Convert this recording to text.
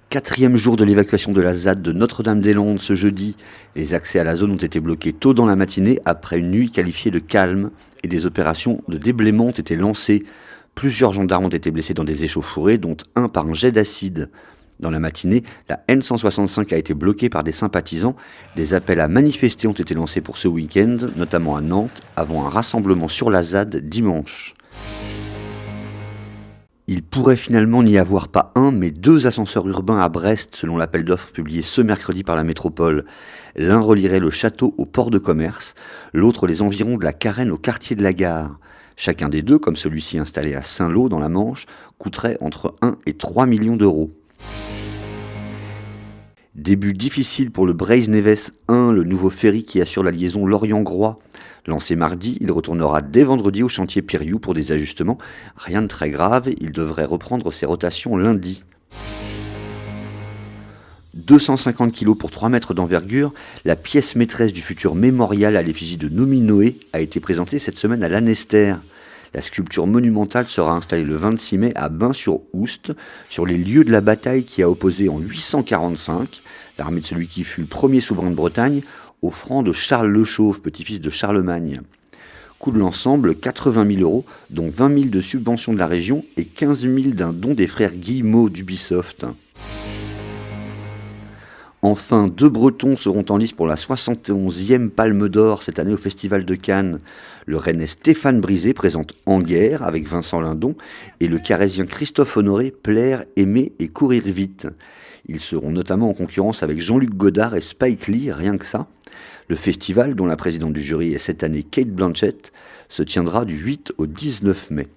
Quatrième jour de l'évacuation de la ZAD de Notre-Dame-des-Landes ce jeudi. Les accès à la zone ont été bloqués tôt dans la matinée après une nuit qualifiée de calme et des opérations de déblaiement ont été lancées. Plusieurs gendarmes ont été blessés dans des échauffourées, dont un par un jet d'acide. Dans la matinée, la N165 a été bloquée par des sympathisants. Des appels à manifester ont été lancés pour ce week-end, notamment à Nantes, avant un rassemblement sur la ZAD dimanche. Il pourrait finalement n'y avoir pas un, mais deux ascenseurs urbains à Brest, selon l'appel d'offres publié ce mercredi par la métropole. L'un relierait le château au port de commerce, l'autre les environs de la Carène au quartier de la Gare. Chacun des deux, comme celui-ci installé à Saint-Lô dans la Manche, coûterait entre 1 et 3 millions d'euros. Début difficile pour le Braze-Neves 1, le nouveau ferry qui assure la liaison Lorient-Groix. Lancé mardi, il retournera dès vendredi au chantier Piriou pour des ajustements. Rien de très grave, il devrait reprendre ses rotations lundi. 250 kg pour 3 mètres d'envergure, la pièce maîtresse du futur mémorial à l'effigie de Nomi Noé a été présentée cette semaine à Lanester. La sculpture monumentale sera installée le 26 mai à Bain-sur-Oust, sur les lieux de la bataille qui a opposé en 845 l'armée de celui qui fut le premier souverain de Bretagne au franc de Charles le Chauve, petit-fils de Charlemagne. Coût de l'ensemble 80 000 euros, dont 20 000 de subvention de la région et 15 000 d'un don des frères Guillemot d'Ubisoft. Enfin, deux Bretons seront en lice pour la 71e Palme d'Or cette année au Festival de Cannes. Le Rennais Stéphane Brisé présente En guerre avec Vincent Lindon et le Carrésien Christophe Honoré Plaire, aimer et courir vite. Ils seront notamment en concurrence avec Jean-Luc Godard et Spike Lee, rien que ça. Le festival, dont la présidente du jury est cette année Cate Blanchett, se tiendra du 8 au 19 mai.